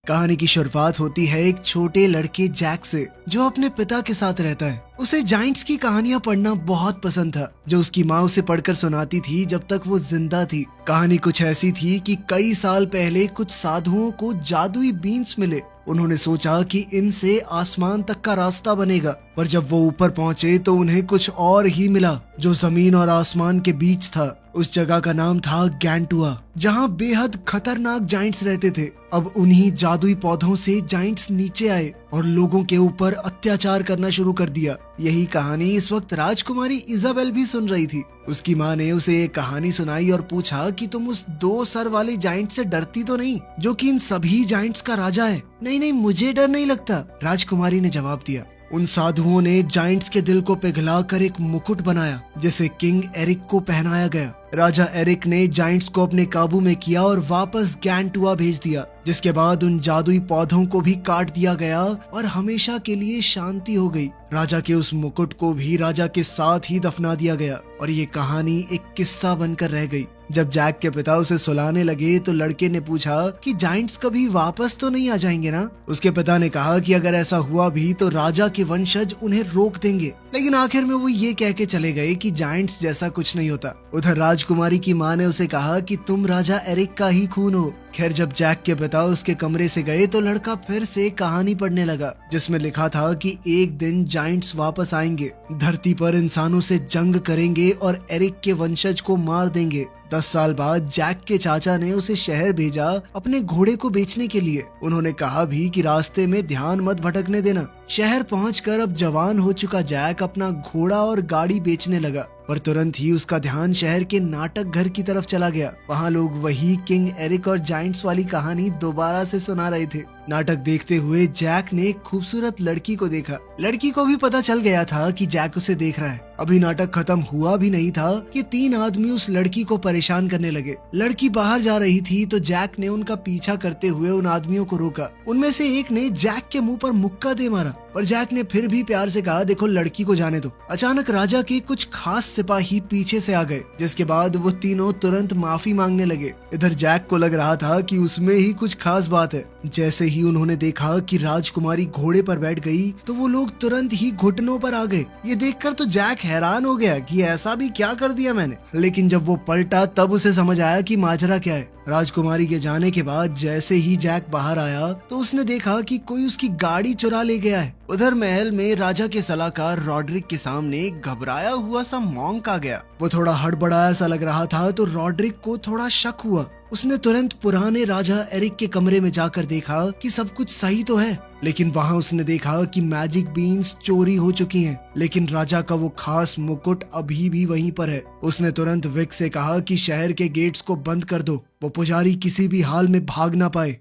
कहानी की शुरुआत होती है एक छोटे लड़के जैक से, जो अपने पिता के साथ रहता है। उसे जाइंट्स की कहानियां पढ़ना बहुत पसंद था, जो उसकी माँ उसे पढ़कर सुनाती थी जब तक वो जिंदा थी। कहानी कुछ ऐसी थी कि कई साल पहले कुछ साधुओं को जादुई बीन्स मिले। उन्होंने सोचा कि इनसे आसमान तक का रास्ता बनेगा, पर जब वो ऊपर पहुंचे तो उन्हें कुछ और ही मिला जो जमीन और आसमान के बीच था। उस जगह का नाम था गैंटुआ, जहाँ बेहद खतरनाक जाइंट्स रहते थे। अब उन्हीं जादुई पौधों से जाइंट्स नीचे आए और लोगों के ऊपर अत्याचार करना शुरू कर दिया। यही कहानी इस वक्त राजकुमारी इजाबेल भी सुन रही थी। उसकी माँ ने उसे एक कहानी सुनाई और पूछा कि तुम उस 2 सर वाले जाइंट से डरती तो नहीं, जो कि इन सभी जाइंट्स का राजा है? नहीं नहीं, मुझे डर नहीं लगता, राजकुमारी ने जवाब दिया। उन साधुओं ने जाइंट्स के दिल को पिघलाकर एक मुकुट बनाया, जिसे किंग एरिक को पहनाया गया। राजा एरिक ने जाइंट्स को अपने काबू में किया और वापस गैंटुआ भेज दिया, जिसके बाद उन जादुई पौधों को भी काट दिया गया और हमेशा के लिए शांति हो गई। राजा के उस मुकुट को भी राजा के साथ ही दफना दिया गया और ये कहानी एक किस्सा बनकर रह गई। जब जैक के पिता उसे सुलाने लगे तो लड़के ने पूछा कि जाइंट्स कभी वापस तो नहीं आ जाएंगे ना? उसके पिता ने कहा कि अगर ऐसा हुआ भी तो राजा के वंशज उन्हें रोक देंगे। लेकिन आखिर में वो ये कह के चले गए कि जाइंट्स जैसा कुछ नहीं होता। उधर राजकुमारी की माँ ने उसे कहा कि तुम राजा एरिक का ही खून हो। खैर, जब जैक के पिता उसके कमरे से गए तो लड़का फिर से कहानी पढ़ने लगा, जिसमें लिखा था कि एक दिन जाइंट्स वापस आएंगे, धरती पर इंसानों से जंग करेंगे और एरिक के वंशज को मार देंगे। 10 साल बाद जैक के चाचा ने उसे शहर भेजा अपने घोड़े को बेचने के लिए। उन्होंने कहा भी कि रास्ते में ध्यान मत भटकने देना। शहर पहुंचकर अब जवान हो चुका जैक अपना घोड़ा और गाड़ी बेचने लगा, पर तुरंत ही उसका ध्यान शहर के नाटक घर की तरफ चला गया। वहाँ लोग वही किंग एरिक और जाइंट्स वाली कहानी दोबारा से सुना रहे थे। नाटक देखते हुए जैक ने एक खूबसूरत लड़की को देखा। लड़की को भी पता चल गया था कि जैक उसे देख रहा है। अभी नाटक खत्म हुआ भी नहीं था कि 3 आदमी उस लड़की को परेशान करने लगे। लड़की बाहर जा रही थी तो जैक ने उनका पीछा करते हुए उन आदमियों को रोका। उनमें से एक ने जैक के मुंह पर मुक्का दे मारा, पर जैक ने फिर भी प्यार से कहा, देखो लड़की को जाने दो। अचानक राजा के कुछ खास सिपाही पीछे से आ गए, जिसके बाद वो तीनों तुरंत माफी मांगने लगे। इधर जैक को लग रहा था कि उसमें ही कुछ खास बात है। जैसे ही उन्होंने देखा कि राजकुमारी घोड़े पर बैठ गई तो वो लोग तुरंत ही घुटनों पर आ गए। ये देखकर तो जैक हैरान हो गया कि ऐसा भी क्या कर दिया मैंने। लेकिन जब वो पलटा तब उसे समझ आया कि माजरा क्या है। राजकुमारी के जाने के बाद जैसे ही जैक बाहर आया तो उसने देखा कि कोई उसकी गाड़ी चुरा ले गया है। उधर महल में राजा के सलाहकार रॉड्रिक के सामने घबराया हुआ सा मॉन्क आ गया। वो थोड़ा हड़बड़ाया सा लग रहा था तो रॉड्रिक को थोड़ा शक हुआ। उसने तुरंत पुराने राजा एरिक के कमरे में जाकर देखा कि सब कुछ सही तो है, लेकिन वहाँ उसने देखा कि मैजिक बीन्स चोरी हो चुकी हैं, लेकिन राजा का वो खास मुकुट अभी भी वहीं पर है। उसने तुरंत विक से कहा कि शहर के गेट्स को बंद कर दो, वो पुजारी किसी भी हाल में भाग ना पाए।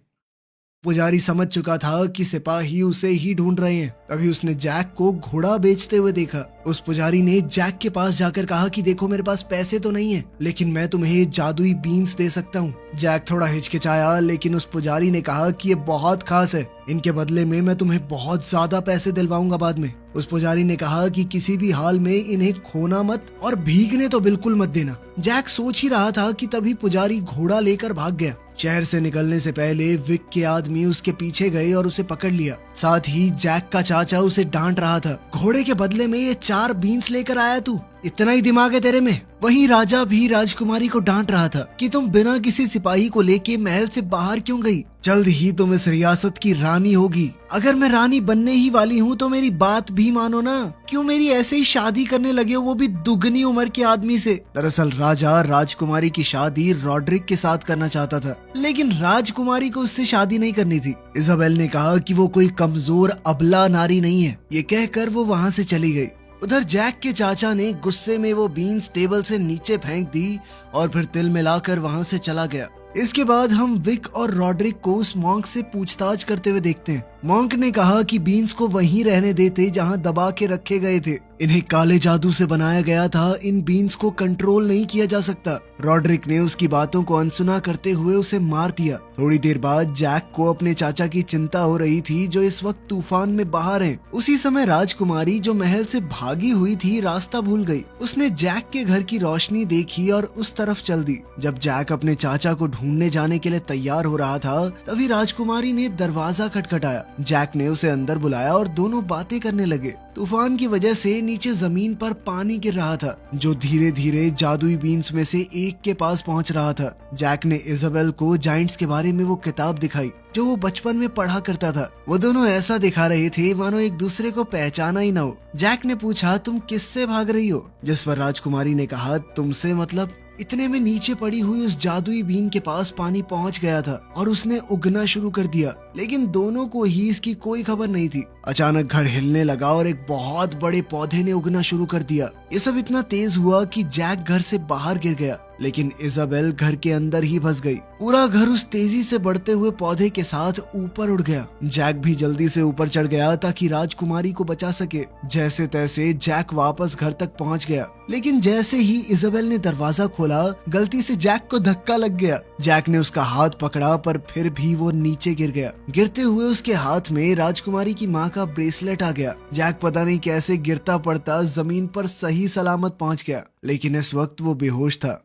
पुजारी समझ चुका था कि सिपाही उसे ही ढूंढ रहे हैं। तभी उसने जैक को घोड़ा बेचते हुए देखा। उस पुजारी ने जैक के पास जाकर कहा कि देखो मेरे पास पैसे तो नहीं है, लेकिन मैं तुम्हें जादुई बीन्स दे सकता हूँ। जैक थोड़ा हिचकिचाया, लेकिन उस पुजारी ने कहा कि ये बहुत खास है, इनके बदले में मैं तुम्हें बहुत ज्यादा पैसे दिलवाऊंगा बाद में। उस पुजारी ने कहा कि किसी भी हाल में इन्हें खोना मत और भीगने तो बिल्कुल मत देना। जैक सोच ही रहा था कि तभी पुजारी घोड़ा लेकर भाग गया। शहर से निकलने से पहले विक के आदमी उसके पीछे गए और उसे पकड़ लिया। साथ ही जैक का चाचा उसे डांट रहा था, घोड़े के बदले में ये 4 बीन्स लेकर आया तू, इतना ही दिमाग है तेरे में। वहीं राजा भी राजकुमारी को डांट रहा था कि तुम बिना किसी सिपाही को लेके महल से बाहर क्यों गई? जल्द ही तुम इस रियासत की रानी होगी। अगर मैं रानी बनने ही वाली हूँ तो मेरी बात भी मानो ना। क्यों मेरी ऐसे ही शादी करने लगे हो, वो भी दुगनी उम्र के आदमी से? दरअसल राजा राजकुमारी की शादी रॉड्रिक के साथ करना चाहता था, लेकिन राजकुमारी को उससे शादी नहीं करनी थी। इजाबेल ने कहा कि वो कोई कमजोर अबला नारी नहीं है। ये कहकर वो वहाँ से चली गई। उधर जैक के चाचा ने गुस्से में वो बीन्स टेबल से नीचे फेंक दी और फिर तिल मिलाकर वहाँ से चला गया। इसके बाद हम विक और रॉड्रिक को उस मॉन्क से पूछताछ करते हुए देखते हैं। मॉन्क ने कहा कि बीन्स को वहीं रहने देते जहां दबा के रखे गए थे। इन्हें काले जादू से बनाया गया था, इन बीन्स को कंट्रोल नहीं किया जा सकता। रॉड्रिक ने उसकी बातों को अनसुना करते हुए उसे मार दिया। थोड़ी देर बाद जैक को अपने चाचा की चिंता हो रही थी जो इस वक्त तूफान में बाहर हैं। उसी समय राजकुमारी जो महल से भागी हुई थी रास्ता भूल गई। उसने जैक के घर की रोशनी देखी और उस तरफ चल दी। जब जैक अपने चाचा को ढूंढने जाने के लिए तैयार हो रहा था तभी राजकुमारी ने दरवाजा खटखटाया। जैक ने उसे अंदर बुलाया और दोनों बातें करने लगे। तूफान की वजह से नीचे जमीन पर पानी गिर रहा था जो धीरे धीरे जादुई बीन्स में से एक के पास पहुंच रहा था। जैक ने इजाबेल को जाइंट्स के बारे में वो किताब दिखाई जो वो बचपन में पढ़ा करता था। वो दोनों ऐसा दिखा रहे थे मानो एक दूसरे को पहचाना ही ना हो। जैक ने पूछा, तुम किससे भाग रही हो? जिस पर राजकुमारी ने कहा, तुमसे मतलब। इतने में नीचे पड़ी हुई उस जादुई बीन के पास पानी पहुंच गया था और उसने उगना शुरू कर दिया, लेकिन दोनों को ही इसकी कोई खबर नहीं थी। अचानक घर हिलने लगा और एक बहुत बड़े पौधे ने उगना शुरू कर दिया। ये सब इतना तेज हुआ कि जैक घर से बाहर गिर गया, लेकिन इजाबेल घर के अंदर ही फंस गई। पूरा घर उस तेजी से बढ़ते हुए पौधे के साथ ऊपर उड़ गया। जैक भी जल्दी से ऊपर चढ़ गया ताकि राजकुमारी को बचा सके। जैसे तैसे जैक वापस घर तक पहुंच गया, लेकिन जैसे ही इजाबेल ने दरवाजा खोला गलती से जैक को धक्का लग गया। जैक ने उसका हाथ पकड़ा पर फिर भी वो नीचे गिर गया। गिरते हुए उसके हाथ में राजकुमारी की माँ का ब्रेसलेट आ गया। जैक पता नहीं कैसे गिरता पड़ता जमीन पर सही सलामत पहुंच गया, लेकिन इस वक्त वो बेहोश था।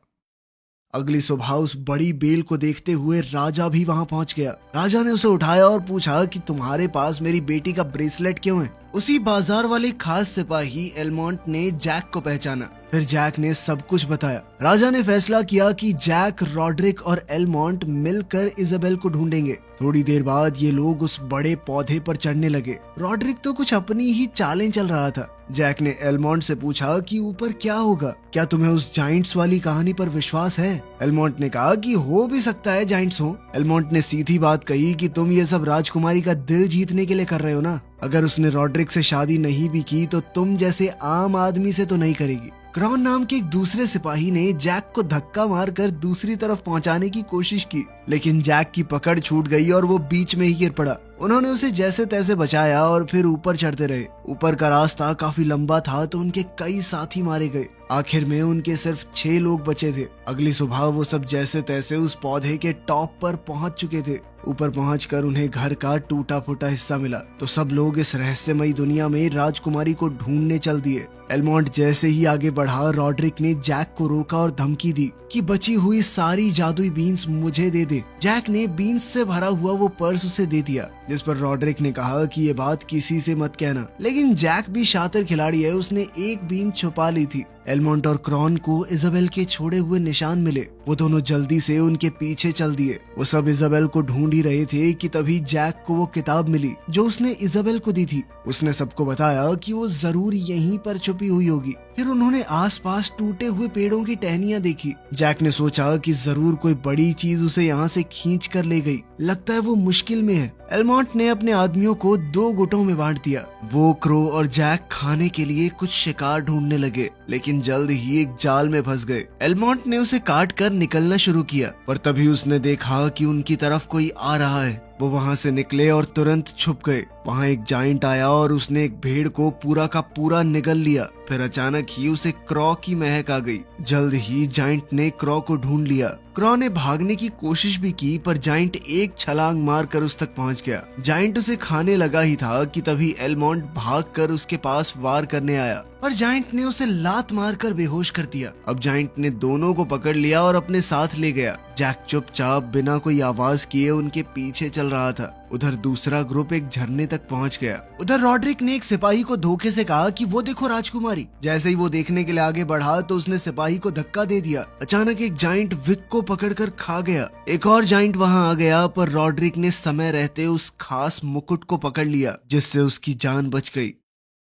अगली सुबह उस बड़ी बेल को देखते हुए राजा भी वहां पहुंच गया। राजा ने उसे उठाया और पूछा कि तुम्हारे पास मेरी बेटी का ब्रेसलेट क्यों है? उसी बाजार वाले खास सिपाही एलमोंट ने जैक को पहचाना। फिर जैक ने सब कुछ बताया। राजा ने फैसला किया कि जैक, रॉड्रिक और एलमोंट मिलकर इजाबेल को ढूंढेंगे। थोड़ी देर बाद ये लोग उस बड़े पौधे पर चढ़ने लगे। रॉड्रिक तो कुछ अपनी ही चालें चल रहा था। जैक ने एलमोंट से पूछा कि ऊपर क्या होगा, क्या तुम्हें उस जाइंट्स वाली कहानी पर विश्वास है? एलमोंट ने कहा कि हो भी सकता है जाइंट्स हो। एलमोंट ने सीधी बात कही कि तुम ये सब राजकुमारी का दिल जीतने के लिए कर रहे हो ना। अगर उसने रॉड्रिक से शादी नहीं भी की तो तुम जैसे आम आदमी से तो नहीं करेगी। क्रॉन नाम के एक दूसरे सिपाही ने जैक को धक्का मारकर दूसरी तरफ पहुंचाने की कोशिश की, लेकिन जैक की पकड़ छूट गई और वो बीच में ही गिर पड़ा। उन्होंने उसे जैसे तैसे बचाया और फिर ऊपर चढ़ते रहे। ऊपर का रास्ता काफी लंबा था तो उनके कई साथी मारे गए। आखिर में उनके सिर्फ 6 लोग बचे थे। अगली सुबह वो सब जैसे तैसे उस पौधे के टॉप पर पहुंच चुके थे। ऊपर पहुंचकर उन्हें घर का टूटा फूटा हिस्सा मिला तो सब लोग इस रहस्यमयी दुनिया में राजकुमारी को ढूंढने चल दिए। एलमोंट जैसे ही आगे बढ़ा, रॉड्रिक ने जैक को रोका और धमकी दी कि बची हुई सारी जादुई बीन्स मुझे दे दे। जैक ने बीन्स से भरा हुआ वो पर्स उसे दे दिया, जिस पर रॉड्रिक ने कहा कि ये बात किसी से मत कहना। लेकिन जैक भी शातिर खिलाड़ी है, उसने एक बीन छुपा ली थी। एलमोंट और क्रॉन को इजाबेल के छोड़े हुए निशान मिले। वो दोनों जल्दी से उनके पीछे चल दिए। वो सब इजाबेल को ढूंढ ही रहे थे कि तभी जैक को वो किताब मिली जो उसने इजाबेल को दी थी। उसने सबको बताया कि वो जरूर यहीं पर छुपी हुई होगी। फिर उन्होंने आसपास टूटे हुए पेड़ों की टहनियां देखी। जैक ने सोचा कि जरूर कोई बड़ी चीज उसे यहाँ से खींच कर ले गई। लगता है वो मुश्किल में है। एलमोंट ने अपने आदमियों को 2 गुटों में बांट दिया। वो, क्रो और जैक खाने के लिए कुछ शिकार ढूंढने लगे, लेकिन जल्द ही एक जाल में फंस गए। एलमोंट ने उसे काट कर निकलना शुरू किया, पर तभी उसने देखा कि उनकी तरफ कोई आ रहा है। वो वहाँ से निकले और तुरंत छुप गए। वहाँ एक जाइंट आया और उसने एक भेड़ को पूरा का पूरा निगल लिया। फिर अचानक ही उसे क्रॉ की महक आ गई। जल्द ही जाइंट ने क्रॉ को ढूंढ लिया। क्रॉ ने भागने की कोशिश भी की, पर जाइंट एक छलांग मारकर उस तक पहुंच गया। जाइंट उसे खाने लगा ही था कि तभी एलमोंट भागकर उसके पास वार करने आया, पर जाइंट ने उसे लात मारकर बेहोश कर दिया। अब जाइंट ने दोनों को पकड़ लिया और अपने साथ ले गया। जैक चुपचाप बिना कोई आवाज किए उनके पीछे चल रहा था। उधर दूसरा ग्रुप एक झरने तक पहुंच गया। उधर रॉड्रिक ने एक सिपाही को धोखे से कहा कि वो देखो राजकुमारी। जैसे ही वो देखने के लिए आगे बढ़ा तो उसने सिपाही को धक्का दे दिया। अचानक एक जाइंट विक को पकड़कर खा गया। एक और जाइंट वहां आ गया, पर रॉड्रिक ने समय रहते उस खास मुकुट को पकड़ लिया, जिससे उसकी जान बच गई।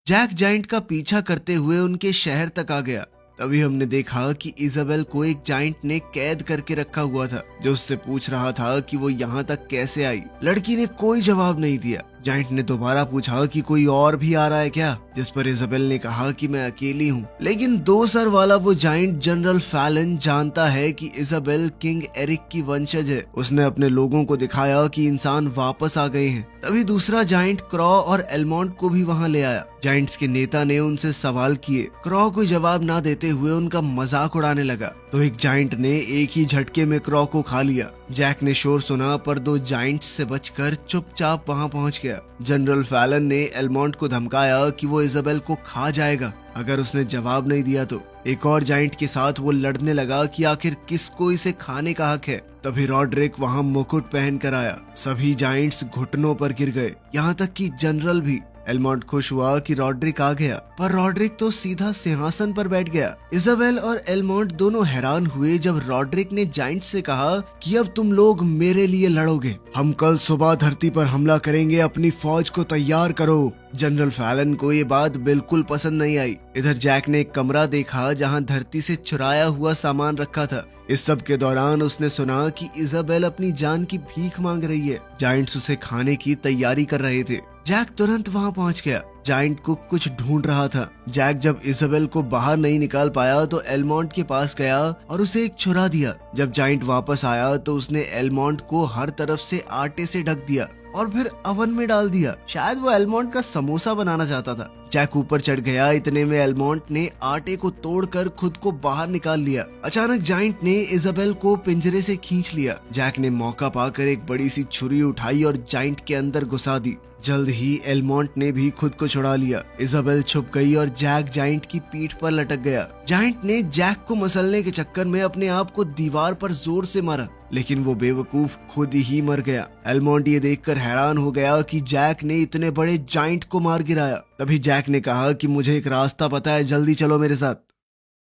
जैक जाइंट का पीछा करते हुए उनके शहर तक आ गया। तभी हमने देखा कि इजाबेल को एक जाइंट ने कैद करके रखा हुआ था, जो उससे पूछ रहा था कि वो यहाँ तक कैसे आई। लड़की ने कोई जवाब नहीं दिया। जाइंट ने दोबारा पूछा कि कोई और भी आ रहा है क्या? जिस पर इजाबेल ने कहा कि मैं अकेली हूँ। लेकिन 2 सर वाला वो जाइंट जनरल फैलन जानता है कि इजाबेल किंग एरिक की वंशज है। उसने अपने लोगों को दिखाया कि इंसान वापस आ गए हैं। तभी दूसरा जाइंट क्रॉ और एलमोंट को भी वहाँ ले आया। जाइंट्स के नेता ने उनसे सवाल किए। क्रॉ कोई जवाब ना देते हुए उनका मजाक उड़ाने लगा, तो एक जाइंट ने एक ही झटके में क्रॉ को खा लिया। जैक ने शोर सुना पर 2 जाइंट्स से बचकर चुपचाप वहाँ पहुँच गया। जनरल फैलन ने एलमोंट को धमकाया कि वो इजाबेल को खा जाएगा अगर उसने जवाब नहीं दिया तो। एक और जाइंट के साथ वो लड़ने लगा कि आखिर किसको इसे खाने का हक है। तभी रॉड्रिक वहाँ मुकुट पहन कर आया। सभी जाइंट्स घुटनों पर गिर गए, यहाँ तक कि जनरल भी। एलमोंट खुश हुआ कि रॉड्रिक आ गया, पर रॉड्रिक तो सीधा सिंहासन पर बैठ गया। इजाबेल और एलमोंट दोनों हैरान हुए जब रॉड्रिक ने जाइंट से कहा कि अब तुम लोग मेरे लिए लड़ोगे। हम कल सुबह धरती पर हमला करेंगे, अपनी फौज को तैयार करो। जनरल फैलन को ये बात बिल्कुल पसंद नहीं आई। इधर जैक ने एक कमरा देखा जहां धरती से चुराया हुआ सामान रखा था। इस सब के दौरान उसने सुना कि इजाबेल अपनी जान की भीख मांग रही है। जाइंट्स उसे खाने की तैयारी कर रहे थे। जैक तुरंत वहां पहुंच गया। जाइंट को कुछ ढूंढ रहा था। जैक जब इजाबेल को बाहर नहीं निकाल पाया तो एलमोंट के पास गया और उसे एक छुरा दिया। जब जाइंट वापस आया तो उसने एलमोंट को हर तरफ से आटे से ढक दिया और फिर ओवन में डाल दिया। शायद वो एलमोंट का समोसा बनाना चाहता था। जैक ऊपर चढ़ गया। इतने में एलमोंट ने आटे को तोड़कर खुद को बाहर निकाल लिया। अचानक जाइंट ने इजाबेल को पिंजरे से खींच लिया। जैक ने मौका पाकर एक बड़ी सी छुरी उठाई और जाइंट के अंदर घुसा दी। जल्द ही एलमोंट ने भी खुद को छुड़ा लिया। इजाबेल छुप गई और जैक जाइंट की पीठ पर लटक गया। जाइंट ने जैक को मसलने के चक्कर में अपने आप को दीवार पर जोर से मारा, लेकिन वो बेवकूफ खुद ही मर गया। एलमोंट ये देखकर हैरान हो गया कि जैक ने इतने बड़े जाइंट को मार गिराया। तभी जैक ने कहा कि मुझे एक रास्ता पता है, जल्दी चलो मेरे साथ।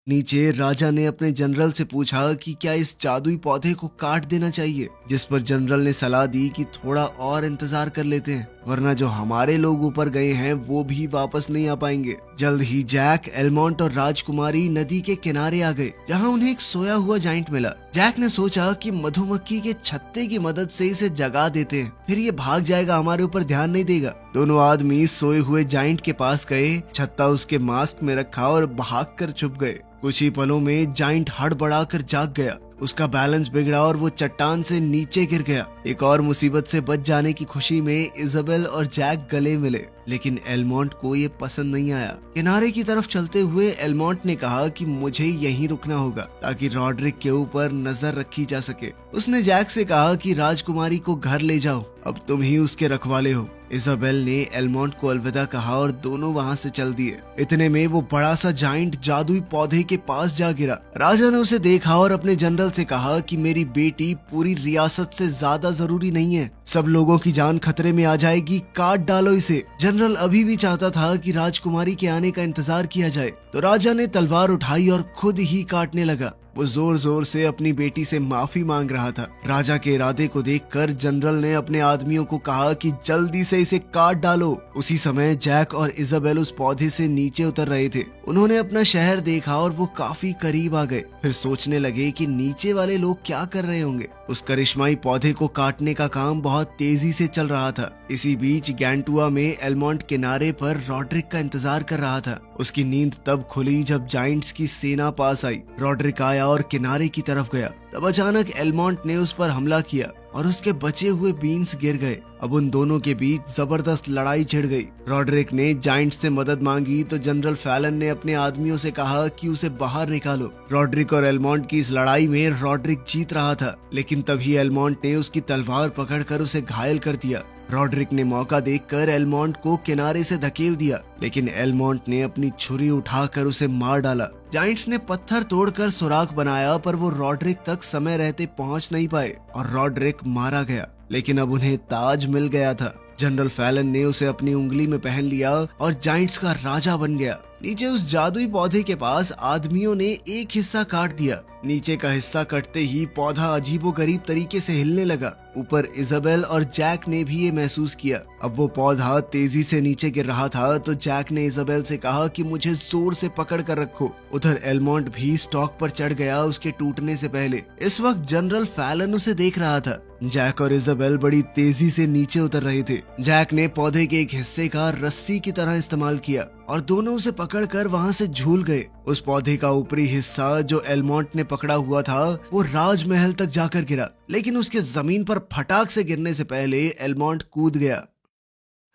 नीचे राजा ने अपने जनरल से पूछा कि क्या इस जादुई पौधे को काट देना चाहिए, जिस पर जनरल ने सलाह दी कि थोड़ा और इंतजार कर लेते हैं, वरना जो हमारे लोग ऊपर गए हैं वो भी वापस नहीं आ पाएंगे। जल्द ही जैक, एलमोंट और राजकुमारी नदी के किनारे आ गए, जहां उन्हें एक सोया हुआ जाइंट मिला। जैक ने सोचा कि मधुमक्खी के छत्ते की मदद से इसे जगा देते हैं, फिर ये भाग जाएगा, हमारे ऊपर ध्यान नहीं देगा। दोनों आदमी सोए हुए जाइंट के पास गए, छत्ता उसके मास्क में रखा और भागकर छुप गए। कुछ ही पलों में जाइंट हड़बड़ाकर जाग गया। उसका बैलेंस बिगड़ा और वो चट्टान से नीचे गिर गया। एक और मुसीबत से बच जाने की खुशी में इजाबेल और जैक गले मिले, लेकिन एलमोंट को ये पसंद नहीं आया। किनारे की तरफ चलते हुए एलमोंट ने कहा कि मुझे यहीं रुकना होगा ताकि रॉड्रिक के ऊपर नजर रखी जा सके। उसने जैक से कहा कि राजकुमारी को घर ले जाओ, अब तुम ही उसके रखवाले हो। इजाबेल ने एलमोंट को अलविदा कहा और दोनों वहां से चल दिए। इतने में वो बड़ा सा जाइंट जादुई पौधे के पास जा गिरा। राजा ने उसे देखा और अपने जनरल से कहा कि मेरी बेटी पूरी रियासत से ज्यादा जरूरी नहीं है, सब लोगों की जान खतरे में आ जाएगी, काट डालो इसे। जनरल अभी भी चाहता था कि राजकुमारी के आने का इंतजार किया जाए, तो राजा ने तलवार उठाई और खुद ही काटने लगा। वो जोर जोर से अपनी बेटी से माफी मांग रहा था। राजा के इरादे को देखकर जनरल ने अपने आदमियों को कहा कि जल्दी से इसे काट डालो। उसी समय जैक और इजाबेल उस पौधे से नीचे उतर रहे थे। उन्होंने अपना शहर देखा और वो काफी करीब आ गए। फिर सोचने लगे कि नीचे वाले लोग क्या कर रहे होंगे। उस करिश्माई पौधे को काटने का काम बहुत तेजी से चल रहा था। इसी बीच गैंटुआ में एलमोंट किनारे पर रॉड्रिक का इंतजार कर रहा था। उसकी नींद तब खुली जब जाइंट्स की सेना पास आई। रॉड्रिक आया और किनारे की तरफ गया। तब अचानक एलमोंट ने उस पर हमला किया और उसके बचे हुए बीन्स गिर गए। अब उन दोनों के बीच जबरदस्त लड़ाई छिड़ गई। रॉड्रिक ने जाइंट से मदद मांगी तो जनरल फैलन ने अपने आदमियों से कहा कि उसे बाहर निकालो। रॉड्रिक और एलमोंट की इस लड़ाई में रॉड्रिक जीत रहा था, लेकिन तभी एलमोंट ने उसकी तलवार पकड़कर उसे घायल कर दिया। रॉड्रिक ने मौका देखकर एलमोंट को किनारे से धकेल दिया, लेकिन एलमोंट ने अपनी छुरी उठाकर उसे मार डाला। जाइंट्स ने पत्थर तोड़कर सुराख बनाया, पर वो रॉड्रिक तक समय रहते पहुंच नहीं पाए और रॉड्रिक मारा गया। लेकिन अब उन्हें ताज मिल गया था। जनरल फैलन ने उसे अपनी उंगली में पहन लिया और जाइंट्स का राजा बन गया। नीचे उस जादुई पौधे के पास आदमियों ने एक हिस्सा काट दिया। नीचे का हिस्सा कटते ही पौधा अजीबोगरीब तरीके से हिलने लगा। ऊपर इजाबेल और जैक ने भी ये महसूस किया। अब वो पौधा तेजी से नीचे गिर रहा था तो जैक ने इजाबेल से कहा कि मुझे जोर से पकड़ कर रखो। उधर एलमोंट भी स्टॉक पर चढ़ गया उसके टूटने से पहले। इस वक्त जनरल फैलन उसे देख रहा था। जैक और इजाबेल बड़ी तेजी से नीचे उतर रहे थे। जैक ने पौधे के एक हिस्से का रस्सी की तरह इस्तेमाल किया और दोनों उसे पकड़कर वहां से झूल गए। उस पौधे का ऊपरी हिस्सा जो एलमोंट ने पकड़ा हुआ था वो राजमहल तक जाकर गिरा, लेकिन उसके जमीन पर फटाक से गिरने से पहले एलमोंट कूद गया।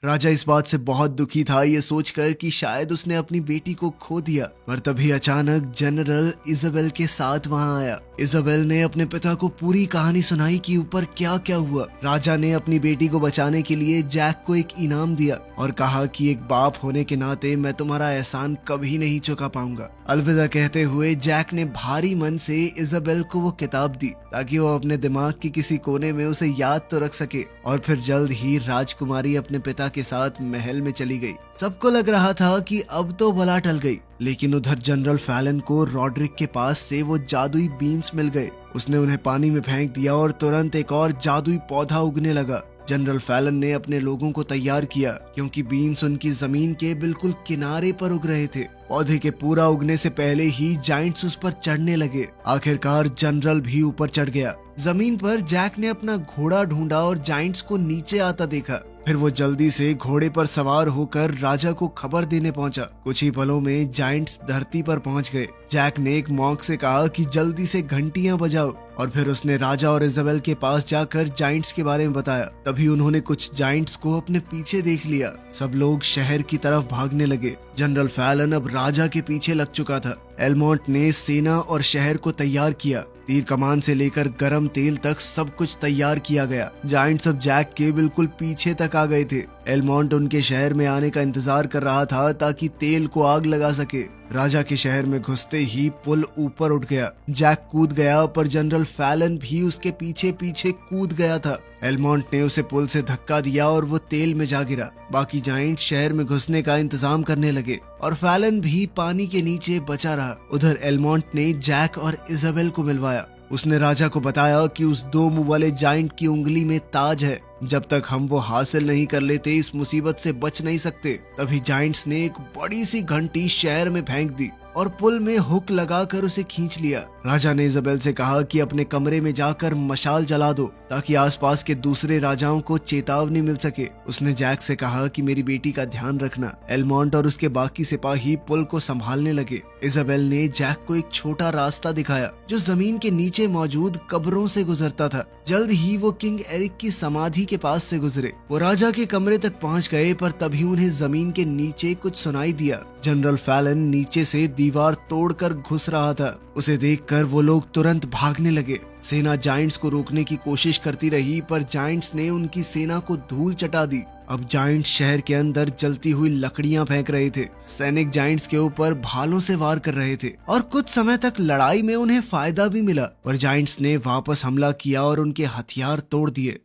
राजा इस बात से बहुत दुखी था, ये सोचकर कि शायद उसने अपनी बेटी को खो दिया। पर तभी अचानक जनरल इजाबेल के साथ वहां आया। इजाबेल ने अपने पिता को पूरी कहानी सुनाई कि ऊपर क्या क्या हुआ। राजा ने अपनी बेटी को बचाने के लिए जैक को एक इनाम दिया और कहा कि एक बाप होने के नाते मैं तुम्हारा एहसान कभी नहीं चुका पाऊंगा। अलविदा कहते हुए जैक ने भारी मन से इजाबेल को वो किताब दी ताकि वो अपने दिमाग के किसी कोने में उसे याद तो रख सके। और फिर जल्द ही राजकुमारी अपने पिता के साथ महल में चली गई। सबको लग रहा था कि अब तो बला टल गई, लेकिन उधर जनरल फैलन को रॉड्रिक के पास से वो जादुई बीन्स मिल गए। उसने उन्हें पानी में फेंक दिया और तुरंत एक और जादुई पौधा उगने लगा। जनरल फैलन ने अपने लोगों को तैयार किया क्योंकि बीन्स उनकी जमीन के बिल्कुल किनारे पर उग रहे थे। पौधे के पूरा उगने से पहले ही जाइंट्स उस पर चढ़ने लगे। आखिरकार जनरल भी ऊपर चढ़ गया। जमीन पर जैक ने अपना घोड़ा ढूंढा और जाइंट्स को नीचे आता देखा। फिर वो जल्दी से घोड़े पर सवार होकर राजा को खबर देने पहुंचा। कुछ ही पलों में जाइंट्स धरती पर पहुंच गए। जैक ने एक मॉन्क से कहा कि जल्दी से घंटियां बजाओ और फिर उसने राजा और इजाबेल के पास जाकर जाइंट्स के बारे में बताया। तभी उन्होंने कुछ जाइंट्स को अपने पीछे देख लिया। सब लोग शहर की तरफ भागने लगे। जनरल फैलन अब राजा के पीछे लग चुका था। एलमोंट ने सेना और शहर को तैयार किया। तीर कमान से लेकर गरम तेल तक सब कुछ तैयार किया गया। जाइंट्स अब जैक के बिल्कुल पीछे तक आ गए थे। एलमोंट उनके शहर में आने का इंतजार कर रहा था ताकि तेल को आग लगा सके। राजा के शहर में घुसते ही पुल ऊपर उठ गया। जैक कूद गया पर जनरल फैलन भी उसके पीछे पीछे कूद गया था। एलमोंट ने उसे पुल से धक्का दिया और वो तेल में जा गिरा। बाकी जाइंट शहर में घुसने का इंतजाम करने लगे और फैलन भी पानी के नीचे बचा रहा। उधर एलमोंट ने जैक और इजाबेल को मिलवाया। उसने राजा को बताया कि उस 2 मुंह वाले जाइंट की उंगली में ताज है। जब तक हम वो हासिल नहीं कर लेते इस मुसीबत से बच नहीं सकते। तभी जाइंट्स ने एक बड़ी सी घंटी शहर में फेंक दी और पुल में हुक लगाकर उसे खींच लिया। राजा ने इजाबेल से कहा कि अपने कमरे में जाकर मशाल जला दो ताकि आसपास के दूसरे राजाओं को चेतावनी मिल सके। उसने जैक से कहा कि मेरी बेटी का ध्यान रखना। एलमोंट और उसके बाकी सिपाही पुल को संभालने लगे। इजाबेल ने जैक को एक छोटा रास्ता दिखाया जो जमीन के नीचे मौजूद कब्रों से गुजरता था। जल्द ही वो किंग एरिक की समाधि के पास से गुजरे। वो राजा के कमरे तक पहुंच गए पर तभी उन्हें जमीन के नीचे कुछ सुनाई दिया। जनरल फैलन नीचे से दीवार तोड़कर घुस रहा था। उसे देखकर वो लोग तुरंत भागने लगे। सेना जाइंट्स को रोकने की कोशिश करती रही पर जाइंट्स ने उनकी सेना को धूल चटा दी। अब जाइंट शहर के अंदर जलती हुई लकड़ियां फेंक रहे थे। सैनिक जाइंट्स के ऊपर भालों से वार कर रहे थे और कुछ समय तक लड़ाई में उन्हें फायदा भी मिला। पर जाइंट्स ने वापस हमला किया और उनके हथियार तोड़ दिए।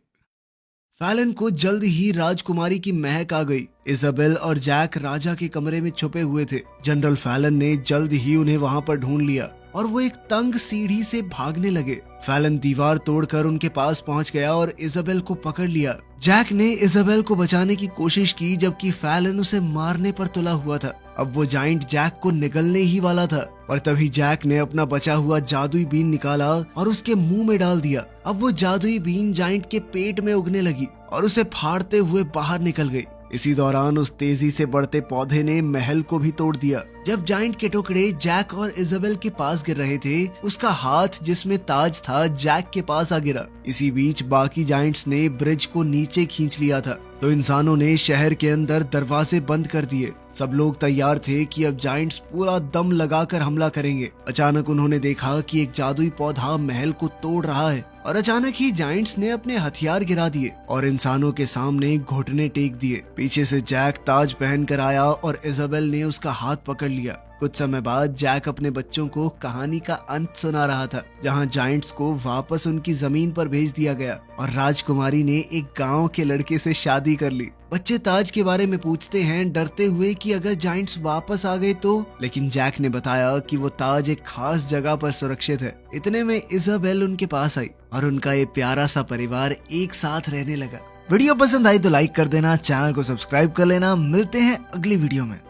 फैलन को जल्द ही राजकुमारी की महक आ गई। इजाबेल और जैक राजा के कमरे में छुपे हुए थे। जनरल फैलन ने जल्द ही उन्हें वहां पर ढूंढ लिया और वो एक तंग सीढ़ी से भागने लगे। फैलन दीवार तोड़कर उनके पास पहुंच गया और इजाबेल को पकड़ लिया। जैक ने इजाबेल को बचाने की कोशिश की जबकि फैलन उसे मारने पर तुला हुआ था। अब वो जाइंट जैक को निगलने ही वाला था पर तभी जैक ने अपना बचा हुआ जादुई बीन निकाला और उसके मुंह में डाल दिया। अब वो जादुई बीन जाइंट के पेट में उगने लगी और उसे फाड़ते हुए बाहर निकल गई। इसी दौरान उस तेजी से बढ़ते पौधे ने महल को भी तोड़ दिया। जब जाइंट के टुकड़े जैक और इजाबेल के पास गिर रहे थे, उसका हाथ जिसमें ताज था जैक के पास आ गिरा। इसी बीच बाकी जाइंट्स ने ब्रिज को नीचे खींच लिया था तो इंसानों ने शहर के अंदर दरवाजे बंद कर दिए। सब लोग तैयार थे कि अब जाइंट्स पूरा दम लगाकर हमला करेंगे। अचानक उन्होंने देखा कि एक जादुई पौधा महल को तोड़ रहा है और अचानक ही जाइंट्स ने अपने हथियार गिरा दिए और इंसानों के सामने घुटने टेक दिए। पीछे से जैक ताज पहन कर आया और इजाबेल ने उसका हाथ पकड़ लिया। कुछ समय बाद जैक अपने बच्चों को कहानी का अंत सुना रहा था, जहां जाइंट्स को वापस उनकी जमीन पर भेज दिया गया और राजकुमारी ने एक गांव के लड़के से शादी कर ली। बच्चे ताज के बारे में पूछते हैं डरते हुए कि अगर जाइंट्स वापस आ गए तो, लेकिन जैक ने बताया कि वो ताज एक खास जगह पर सुरक्षित है। इतने में इजाबेल उनके पास आई और उनका ये प्यारा सा परिवार एक साथ रहने लगा। वीडियो पसंद आई तो लाइक कर देना, चैनल को सब्सक्राइब कर लेना। मिलते हैं अगली वीडियो में।